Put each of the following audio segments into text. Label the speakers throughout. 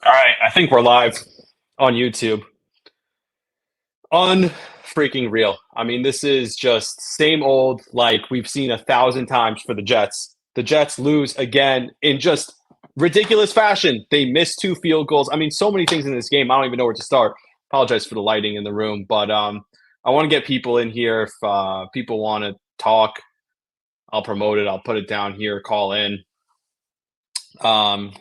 Speaker 1: All right, I think we're live on YouTube. Unfreaking real. I mean, this is just same old like we've seen 1,000 times for the Jets. The Jets lose again in just ridiculous fashion. They miss two field goals. I mean, so many things in this game. I don't even know where to start. Apologize for the lighting in the room, but I want to get people in here. If people want to talk, I'll promote it. I'll put it down here. Call in. Um,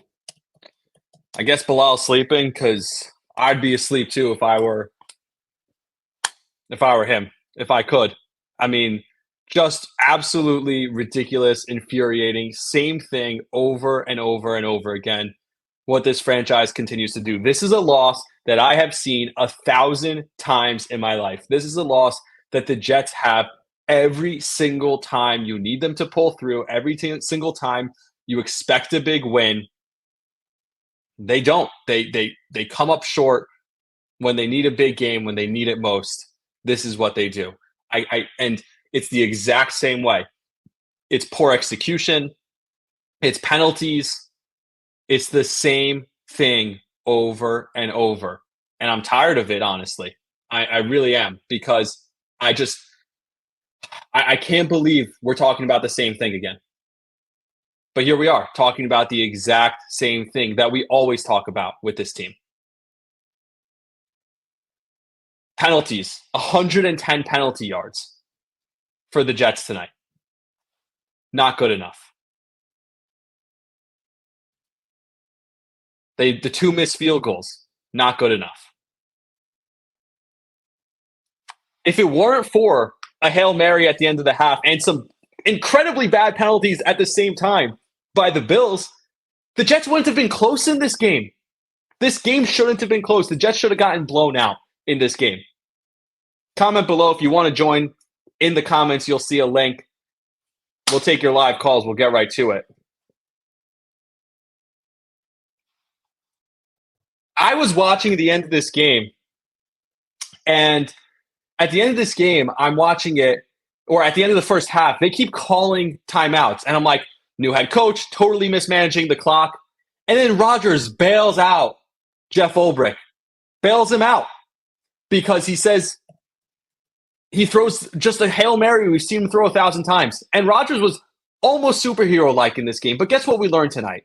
Speaker 1: I guess Bilal's sleeping because I'd be asleep too if I were him, if I could. I mean, just absolutely ridiculous, infuriating, same thing over and over and over again. What this franchise continues to do. This is a loss that I have seen 1,000 times in my life. This is a loss that the Jets have every single time you need them to pull through, every single time you expect a big win. They don't. They come up short when they need a big game, when they need it most. This is what they do. And it's the exact same way. It's poor execution. It's penalties. It's the same thing over and over. And I'm tired of it, honestly. I really am, because I can't believe we're talking about the same thing again. But here we are talking about the exact same thing that we always talk about with this team. Penalties, 110 penalty yards for the Jets tonight. Not good enough. The two missed field goals, not good enough. If it weren't for a Hail Mary at the end of the half and some incredibly bad penalties at the same time by the Bills, the Jets wouldn't have been close in this game. This game shouldn't have been close. The Jets should have gotten blown out in this game. Comment below if you want to join. In the comments, you'll see a link. We'll take your live calls. We'll get right to it. I was watching the end of this game, and at the end of this game, I'm watching it, or at the end of the first half, they keep calling timeouts. And I'm like, new head coach, totally mismanaging the clock. And then Rodgers bails out Jeff Ulbrich, bails him out because he says he throws just a Hail Mary we've seen him throw 1,000 times. And Rodgers was almost superhero-like in this game. But guess what we learned tonight?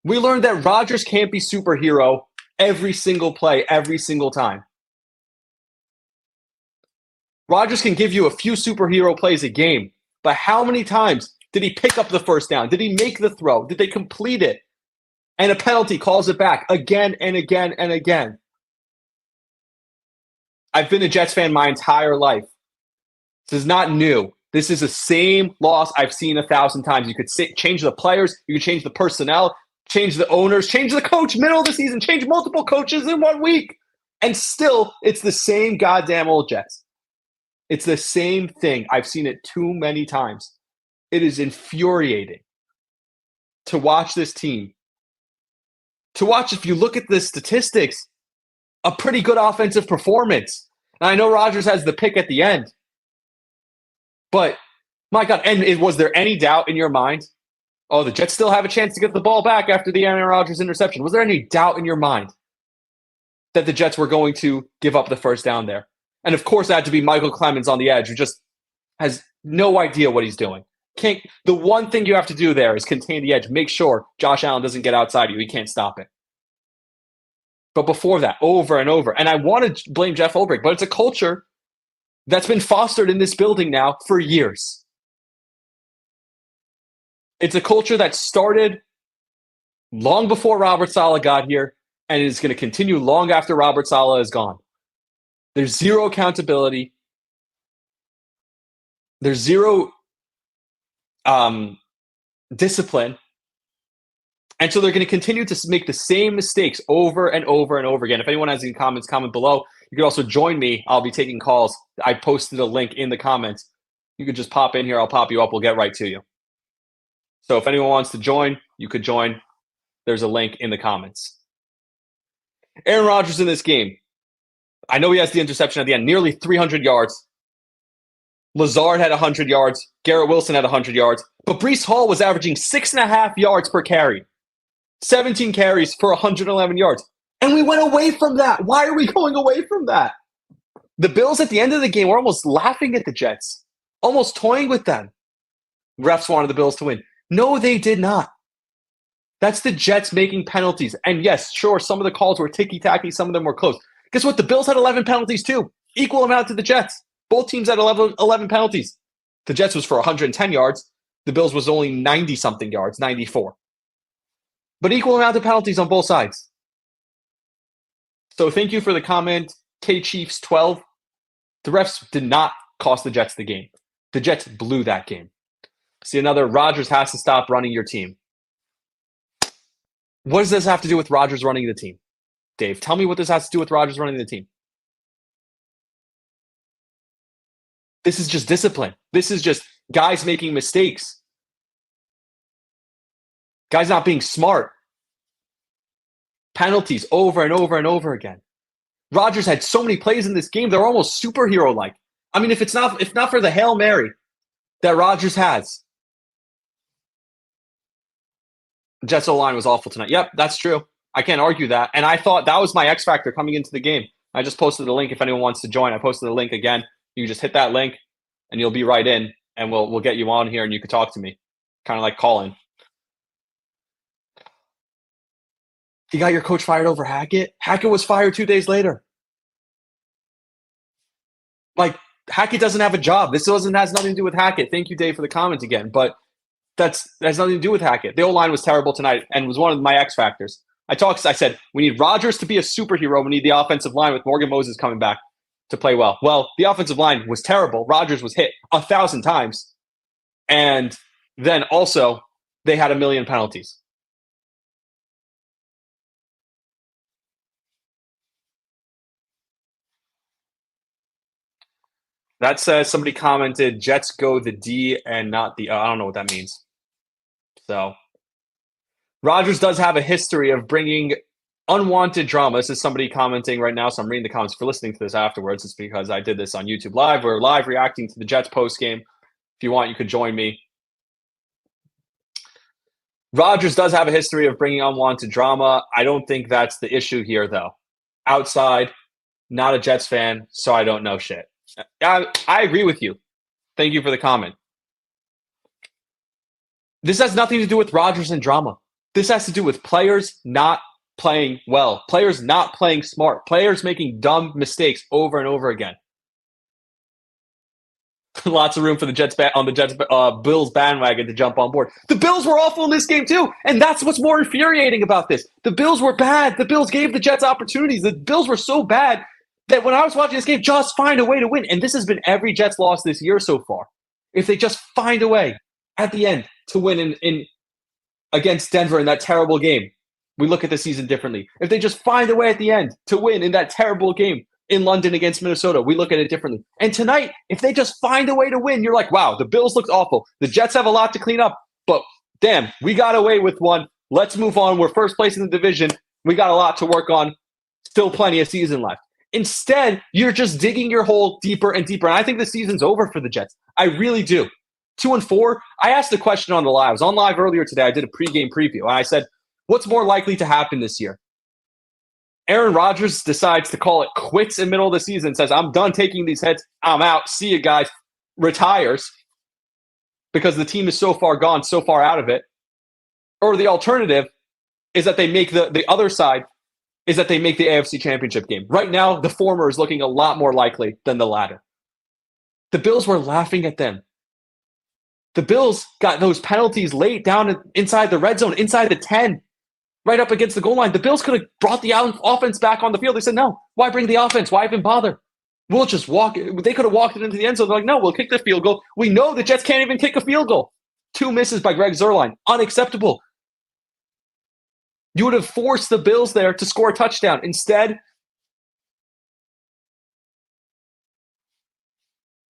Speaker 1: We learned that Rodgers can't be superhero every single play, every single time. Rodgers can give you a few superhero plays a game, but how many times did he pick up the first down? Did he make the throw? Did they complete it? And a penalty calls it back again and again and again. I've been a Jets fan my entire life. This is not new. This is the same loss I've seen 1,000 times. You could change the players, you could change the personnel, change the owners, change the coach middle of the season, change multiple coaches in 1 week. And still, it's the same goddamn old Jets. It's the same thing. I've seen it too many times. It is infuriating to watch this team. To watch, if you look at the statistics, a pretty good offensive performance. And I know Rodgers has the pick at the end. But, my God, and was there any doubt in your mind? Oh, the Jets still have a chance to get the ball back after the Aaron Rodgers interception. Was there any doubt in your mind that the Jets were going to give up the first down there? And, of course, it had to be Michael Clemens on the edge, who just has no idea what he's doing. The one thing you have to do there is contain the edge. Make sure Josh Allen doesn't get outside you. He can't stop it. But before that, over and over. And I want to blame Jeff Ulbrich, but it's a culture that's been fostered in this building now for years. It's a culture that started long before Robert Saleh got here and is going to continue long after Robert Saleh is gone. There's zero accountability. There's zero discipline. And so they're going to continue to make the same mistakes over and over and over again. If anyone has any comments, comment below. You can also join me. I'll be taking calls. I posted a link in the comments. You could just pop in here. I'll pop you up. We'll get right to you. So if anyone wants to join, you could join. There's a link in the comments. Aaron Rodgers in this game. I know he has the interception at the end. Nearly 300 yards. Lazard had 100 yards. Garrett Wilson had 100 yards. But Breece Hall was averaging 6.5 yards per carry. 17 carries for 111 yards. And we went away from that. Why are we going away from that? The Bills at the end of the game were almost laughing at the Jets, almost toying with them. Refs wanted the Bills to win. No, they did not. That's the Jets making penalties. And yes, sure, some of the calls were ticky-tacky, some of them were close. Guess what? The Bills had 11 penalties too. Equal amount to the Jets. Both teams had 11 penalties. The Jets was for 110 yards. The Bills was only 90-something yards, 94. But equal amount of penalties on both sides. So thank you for the comment, K-Chiefs 12. The refs did not cost the Jets the game. The Jets blew that game. See another, Rodgers has to stop running your team. What does this have to do with Rodgers running the team? Dave, tell me what this has to do with Rodgers running the team. This is just discipline. This is just guys making mistakes. Guys not being smart. Penalties over and over and over again. Rodgers had so many plays in this game, they're almost superhero-like. I mean, if not for the Hail Mary that Rodgers has. Jets O-line was awful tonight. Yep, that's true. I can't argue that. And I thought that was my X factor coming into the game. I just posted the link if anyone wants to join. I posted the link again. You just hit that link and you'll be right in, and we'll get you on here and you can talk to me. Kind of like Colin. You got your coach fired over Hackett? Hackett was fired 2 days later. Like, Hackett doesn't have a job. This has nothing to do with Hackett. Thank you, Dave, for the comment again. But that has nothing to do with Hackett. The O-line was terrible tonight and was one of my X factors. I said, we need Rodgers to be a superhero. We need the offensive line with Morgan Moses coming back to play well. Well, the offensive line was terrible. Rodgers was hit 1,000 times. And then also, they had 1 million penalties. That says somebody commented, Jets go the D and not the I don't know what that means. So, Rodgers does have a history of bringing unwanted drama. This is somebody commenting right now, so I'm reading the comments. For listening to this afterwards, it's because I did this on YouTube Live. We're live reacting to the Jets post game. If you want, you could join me. Rodgers does have a history of bringing unwanted drama. I don't think that's the issue here, though. Outside, not a Jets fan, so I don't know shit. I agree with you. Thank you for the comment. This has nothing to do with Rodgers and drama. This has to do with players not playing well, players not playing smart, players making dumb mistakes over and over again. Lots of room for the Jets Bills bandwagon to jump on board. The Bills were awful in this game too, and that's what's more infuriating about this. The Bills were bad. The Bills gave the Jets opportunities. The Bills were so bad that when I was watching this game, just find a way to win. And this has been every Jets loss this year so far. If they just find a way at the end to win in against Denver in that terrible game, we look at the season differently. If they just find a way at the end to win in that terrible game in London against Minnesota, we look at it differently. And tonight, if they just find a way to win, you're like, wow, the Bills looked awful. The Jets have a lot to clean up, but damn, we got away with one. Let's move on. We're first place in the division. We got a lot to work on. Still plenty of season left. Instead, you're just digging your hole deeper and deeper. And I think the season's over for the Jets. I really do. 2-4. I asked a question on the live. I was on live earlier today. I did a pregame preview. And I said, what's more likely to happen this year? Aaron Rodgers decides to call it quits in the middle of the season, says, I'm done taking these hits. I'm out. See you guys. Retires because the team is so far gone, so far out of it. Or the alternative is that they make the other side is that they make the AFC Championship game. Right now, the former is looking a lot more likely than the latter. The Bills were laughing at them. The Bills got those penalties late down inside the red zone, inside the 10, right up against the goal line. The Bills could have brought the offense back on the field. They said, no, why bring the offense? Why even bother? We'll just walk it. They could have walked it into the end zone. They're like, no, we'll kick the field goal. We know the Jets can't even kick a field goal. 2 misses by Greg Zuerlein. Unacceptable. You would have forced the Bills there to score a touchdown. Instead,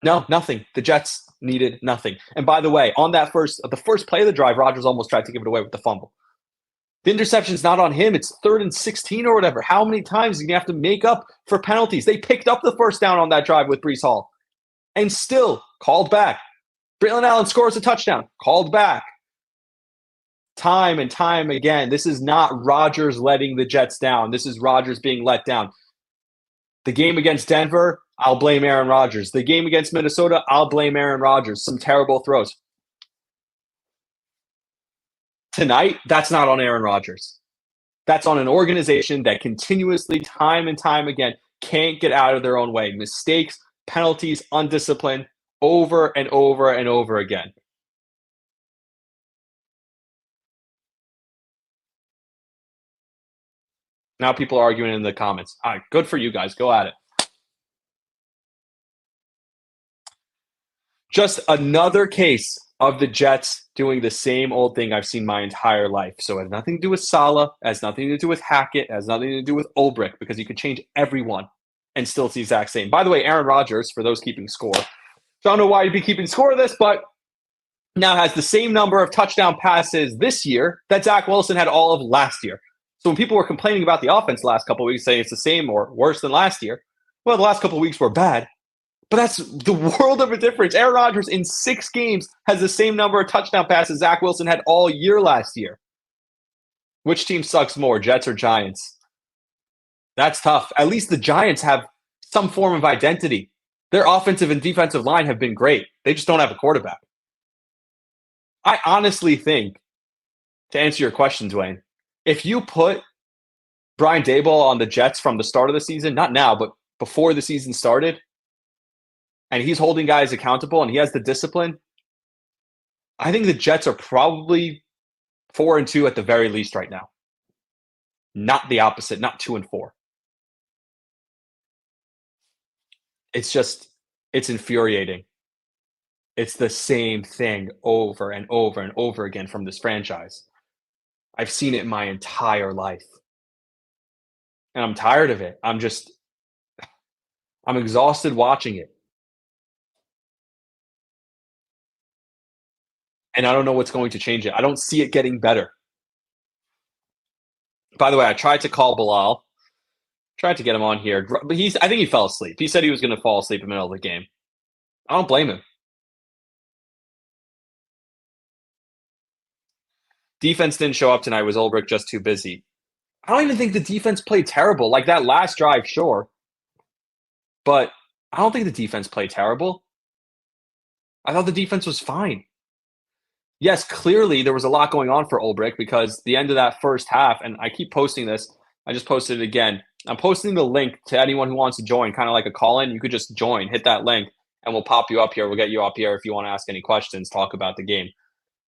Speaker 1: no, nothing. The Jets needed nothing. And by the way, on that the first play of the drive, Rodgers almost tried to give it away with the fumble. The interception's not on him. It's 3rd and 16 or whatever. How many times are you going to have to make up for penalties? They picked up the first down on that drive with Breece Hall and still called back. Braylon Allen scores a touchdown, called back. Time and time again. This is not Rodgers letting the Jets down. This is Rodgers being let down. The game against Denver, I'll blame Aaron Rodgers. The game against Minnesota, I'll blame Aaron Rodgers. Some terrible throws. Tonight, that's not on Aaron Rodgers. That's on an organization that continuously, time and time again, can't get out of their own way. Mistakes, penalties, undisciplined, over and over and over again. Now people are arguing in the comments. All right, good for you guys. Go at it. Just another case of the Jets doing the same old thing I've seen my entire life. So it has nothing to do with Saleh, it has nothing to do with Hackett, it has nothing to do with Ulbrich, because you could change everyone and still it's the exact same. By the way, Aaron Rodgers, for those keeping score, don't know why you'd be keeping score of this, but now has the same number of touchdown passes this year that Zach Wilson had all of last year. So when people were complaining about the offense the last couple of weeks, saying it's the same or worse than last year, well, the last couple of weeks were bad. But that's the world of a difference. Aaron Rodgers in 6 games has the same number of touchdown passes Zach Wilson had all year last year. Which team sucks more, Jets or Giants? That's tough. At least the Giants have some form of identity. Their offensive and defensive line have been great. They just don't have a quarterback. I honestly think, to answer your question, Dwayne, if you put Brian Daboll on the Jets from the start of the season, not now, but before the season started, and he's holding guys accountable and he has the discipline, I think the Jets are probably 4-2 at the very least right now. Not the opposite, not 2-4. It's infuriating. It's the same thing over and over and over again from this franchise. I've seen it my entire life. And I'm tired of it. I'm exhausted watching it. And I don't know what's going to change it. I don't see it getting better. By the way, I tried to call Bleav. Tried to get him on here, but I think he fell asleep. He said he was going to fall asleep in the middle of the game. I don't blame him. Defense didn't show up tonight. Was Ulbrich just too busy? I don't even think the defense played terrible. Like that last drive, sure. But I don't think the defense played terrible. I thought the defense was fine. Yes, clearly there was a lot going on for Ulbrich because the end of that first half, and I keep posting this. I just posted it again. I'm posting the link to anyone who wants to join, kind of like a call-in. You could just join, hit that link, and we'll pop you up here. We'll get you up here if you want to ask any questions, talk about the game.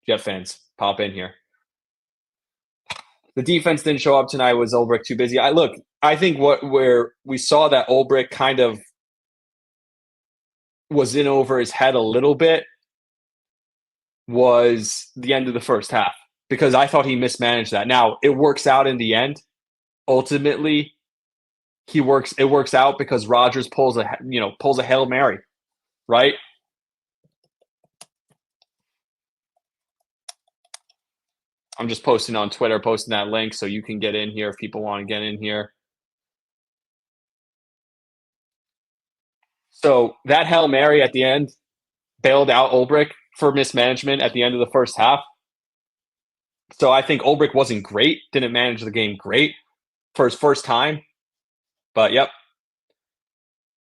Speaker 1: Jet fans, pop in here. The defense didn't show up tonight. Was Ulbrich too busy? I think where we saw that Ulbrich kind of was in over his head a little bit was the end of the first half, because I thought he mismanaged that. Now, it works out in the end. Ultimately, it works out because Rodgers pulls a Hail Mary, right? I'm just posting on Twitter, posting that link so you can get in here if people want to get in here. So that Hail Mary at the end bailed out Ulbrich for mismanagement at the end of the first half. So I think Ulbrich wasn't great, didn't manage the game great for his first time. But yep.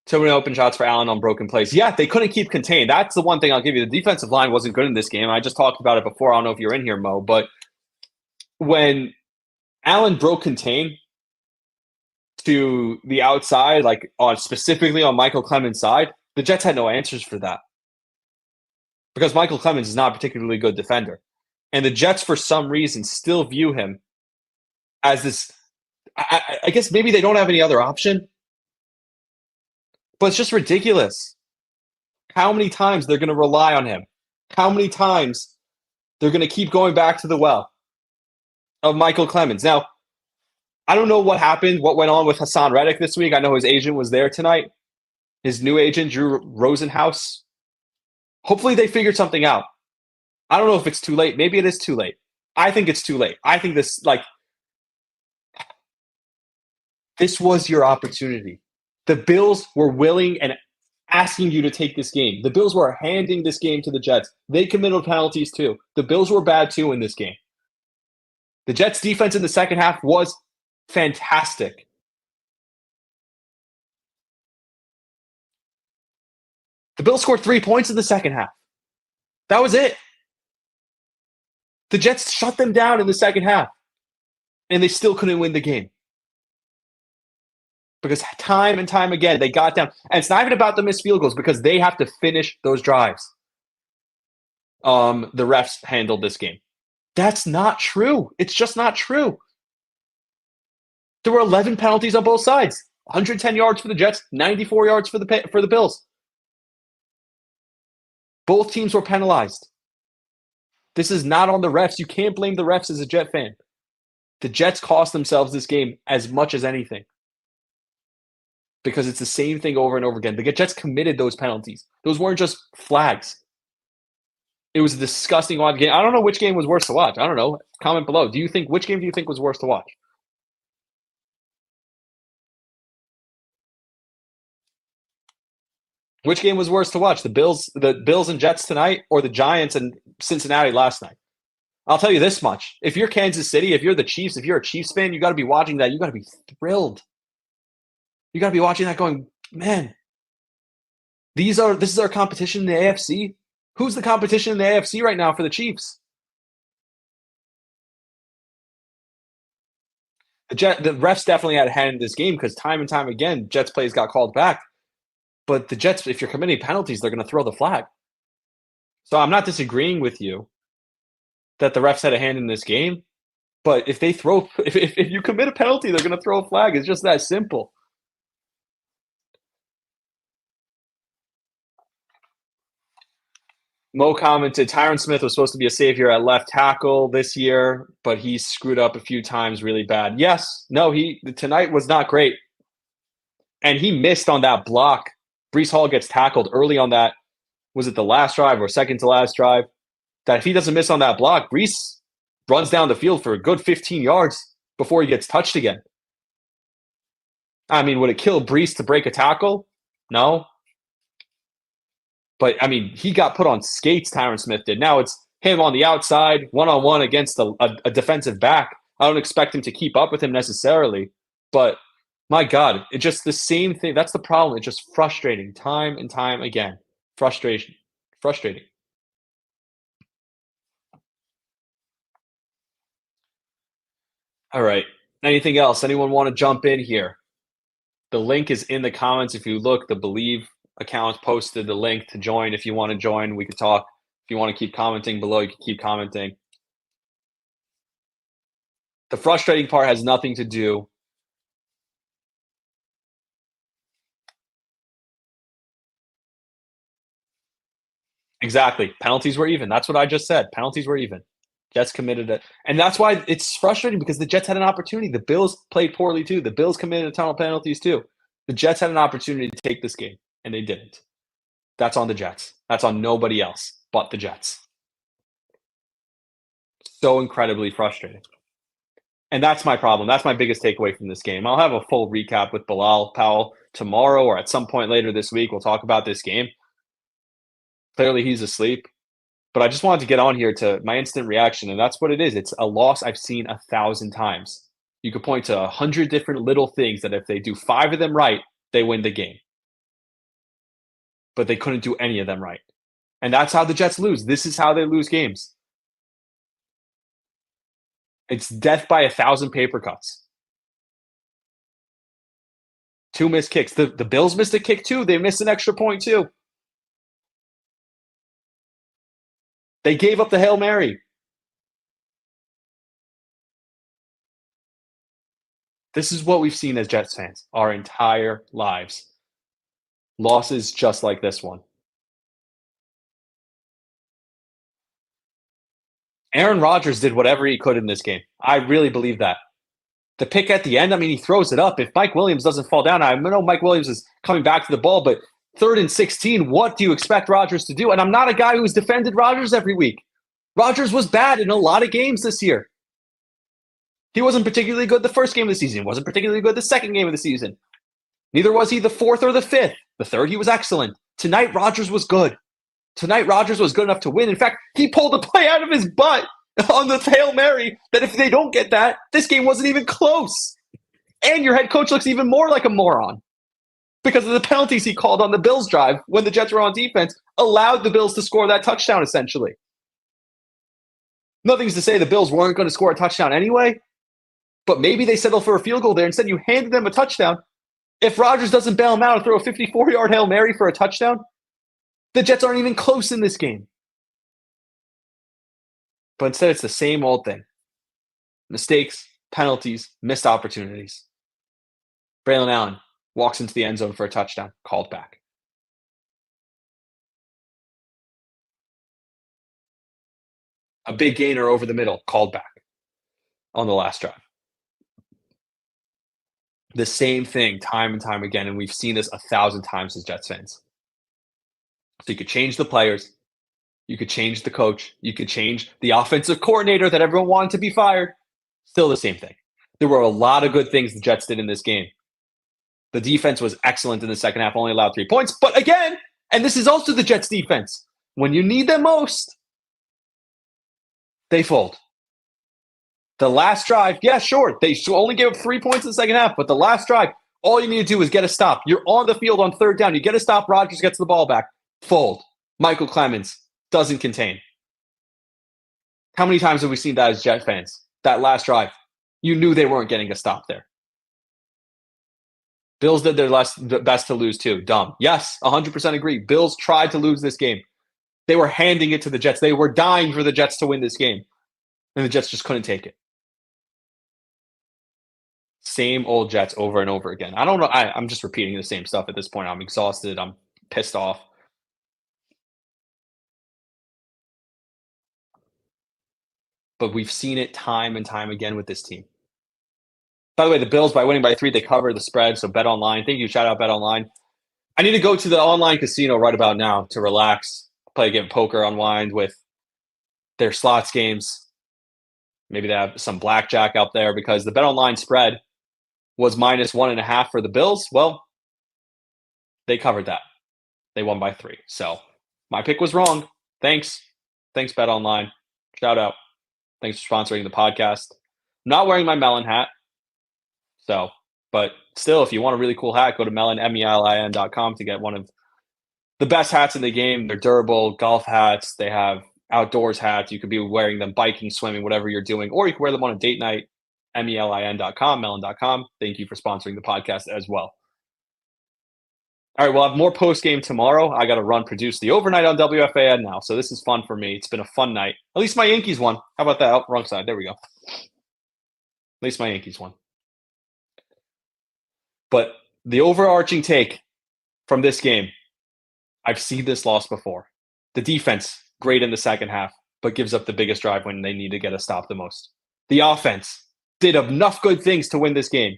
Speaker 1: Too many open shots for Allen on broken plays. Yeah, they couldn't keep contained. That's the one thing I'll give you. The defensive line wasn't good in this game. I just talked about it before. I don't know if you're in here, Mo, but when Allen broke contain to the outside, like specifically on Michael Clemens' side, the Jets had no answers for that. Because Michael Clemens is not a particularly good defender. And the Jets, for some reason, still view him as this. I guess maybe they don't have any other option. But it's just ridiculous. How many times they're going to rely on him? How many times they're going to keep going back to the well of Michael Clemens? Now, I don't know what happened, what went on with Hassan Reddick this week. I know his agent was there tonight. His new agent, Drew Rosenhaus. Hopefully they figured something out. I don't know if it's too late. Maybe it is too late. I think it's too late. I think this was your opportunity. The Bills were willing and asking you to take this game. The Bills were handing this game to the Jets. They committed penalties too. The Bills were bad too in this game. The Jets' defense in the second half was fantastic. The Bills scored 3 points in the second half. That was it. The Jets shut them down in the second half, and they still couldn't win the game. Because time and time again, they got down. And it's not even about the missed field goals because they have to finish those drives. The refs handled this game. That's not true. It's just not true. There were 11 penalties on both sides. 110 yards for the Jets, 94 yards for the Bills. Both teams were penalized. This is not on the refs. You can't blame the refs as a Jet fan. The Jets cost themselves this game as much as anything. Because it's the same thing over and over again. The Jets committed those penalties. Those weren't just flags. It was a disgusting odd game. I don't know which game was worse to watch. I don't know. Comment below. Which game do you think was worse to watch? Which game was worse to watch? The Bills and Jets tonight or the Giants and Cincinnati last night? I'll tell you this much. If you're Kansas City, if you're the Chiefs, if you're a Chiefs fan, you got to be watching that. You got to be thrilled. You got to be watching that going, man, this is our competition in the AFC. Who's the competition in the AFC right now for the Chiefs? The refs definitely had a hand in this game because time and time again, Jets plays got called back. But the Jets, if you're committing penalties, they're going to throw the flag. So I'm not disagreeing with you that the refs had a hand in this game. But if you commit a penalty, they're going to throw a flag. It's just that simple. Mo commented, Tyron Smith was supposed to be a savior at left tackle this year, but he screwed up a few times really bad. Yes. No, tonight was not great. And he missed on that block. Breece Hall gets tackled early on that. Was it the last drive or second to last drive? That if he doesn't miss on that block, Breece runs down the field for a good 15 yards before he gets touched again. I mean, would it kill Breece to break a tackle? No. But, I mean, he got put on skates, Tyron Smith did. Now it's him on the outside, one-on-one against a defensive back. I don't expect him to keep up with him necessarily. But, my God, it's just the same thing. That's the problem. It's just frustrating time and time again. Frustrating. All right. Anything else? Anyone want to jump in here? The link is in the comments. If you look, the Bleav account posted the link to join. If you want to join, we could talk. If you want to keep commenting below, you can keep commenting. The frustrating part has nothing to do. Exactly. Penalties were even. That's what I just said. Penalties were even. Jets committed it. And that's why it's frustrating because the Jets had an opportunity. The Bills played poorly too. The Bills committed a ton of penalties too. The Jets had an opportunity to take this game, and they didn't. That's on the Jets. That's on nobody else but the Jets. So incredibly frustrating. And that's my problem. That's my biggest takeaway from this game. I'll have a full recap with Bilal Powell tomorrow or at some point later this week. We'll talk about this game. Clearly, he's asleep. But I just wanted to get on here to my instant reaction, and that's what it is. It's a loss I've seen 1,000 times. You could point to 100 different little things that if they do 5 of them right, they win the game. But they couldn't do any of them right. And that's how the Jets lose. This is how they lose games. It's death by 1,000 paper cuts. 2 missed kicks. The Bills missed a kick too. They missed an extra point too. They gave up the Hail Mary. This is what we've seen as Jets fans our entire lives. Losses just like this one. Aaron Rodgers did whatever he could in this game. I really believe that. The pick at the end, I mean, he throws it up. If Mike Williams doesn't fall down, I know Mike Williams is coming back to the ball, but 3rd and 16, what do you expect Rodgers to do? And I'm not a guy who's defended Rodgers every week. Rodgers was bad in a lot of games this year. He wasn't particularly good the first game of the season. He wasn't particularly good the second game of the season. Neither was he the 4th or the 5th. The 3rd, he was excellent. Tonight, Rodgers was good. Tonight, Rodgers was good enough to win. In fact, he pulled the play out of his butt. on the Hail Mary that if they don't get that, this game wasn't even close. And your head coach looks even more like a moron because of the penalties he called on the Bills drive when the Jets were on defense, allowed the Bills to score that touchdown essentially. Nothing's to say the Bills weren't going to score a touchdown anyway, but maybe they settled for a field goal there. Instead, you handed them a touchdown. If Rodgers doesn't bail him out and throw a 54-yard Hail Mary for a touchdown, the Jets aren't even close in this game. But instead, it's the same old thing. Mistakes, penalties, missed opportunities. Braylon Allen walks into the end zone for a touchdown, called back. A big gainer over the middle, called back on the last drive. The same thing time and time again, and we've seen this 1,000 times as Jets fans. So you could change the players, you could change the coach, you could change the offensive coordinator that everyone wanted to be fired. Still the same thing. There were a lot of good things the Jets did in this game. The defense was excellent in the second half, only allowed 3 points. But again, and this is also the Jets defense, when you need them most, they fold. The last drive, yeah, sure, they only gave up 3 points in the second half, but the last drive, all you need to do is get a stop. You're on the field on third down. You get a stop, Rodgers gets the ball back. Fold. Michael Clemens doesn't contain. How many times have we seen that as Jet fans? That last drive, you knew they weren't getting a stop there. Bills did their best to lose too. Dumb. Yes, 100% agree. Bills tried to lose this game. They were handing it to the Jets. They were dying for the Jets to win this game. And the Jets just couldn't take it. Same old Jets over and over again. I don't know. I'm just repeating the same stuff at this point. I'm exhausted. I'm pissed off. But we've seen it time and time again with this team. By the way, the Bills, by winning by 3, they cover the spread. So Bet Online. Thank you. Shout out Bet Online. I need to go to the online casino right about now to relax, play a game of poker, unwind with their slots games. Maybe they have some blackjack out there because the Bet Online spread was -1.5 for the Bills. Well, they covered that. They won by 3. So my pick was wrong. Thanks. Thanks, Bet Online. Shout out. Thanks for sponsoring the podcast. I'm not wearing my melon hat. So, but still, if you want a really cool hat, go to melin.com to get one of the best hats in the game. They're durable golf hats. They have outdoors hats. You could be wearing them biking, swimming, whatever you're doing, or you can wear them on a date night. melin.com, melon.com. Thank you for sponsoring the podcast as well. All right, we'll have more post-game tomorrow. I got to produce the overnight on WFAN now, so this is fun for me. It's been a fun night. At least my Yankees won. How about that? Oh, wrong side. There we go. At least my Yankees won. But the overarching take from this game, I've seen this loss before. The defense, great in the second half, but gives up the biggest drive when they need to get a stop the most. The offense did enough good things to win this game,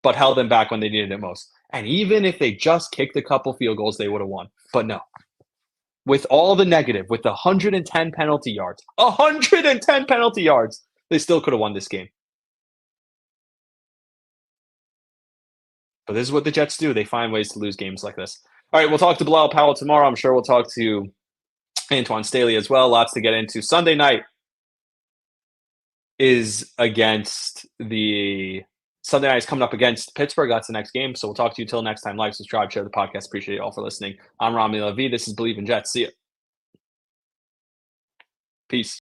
Speaker 1: but held them back when they needed it most. And even if they just kicked a couple field goals, they would have won. But no. With all the negative, with the 110 penalty yards, 110 penalty yards, they still could have won this game. But this is what the Jets do. They find ways to lose games like this. All right, we'll talk to Bleav Powell tomorrow. I'm sure we'll talk to Antoine Staley as well. Lots to get into. Sunday night is Sunday night is coming up against Pittsburgh. That's the next game. So we'll talk to you till next time. Like, subscribe, share the podcast. Appreciate you all for listening. I'm Rami Levi. This is Bleav in Jets. See you. Peace.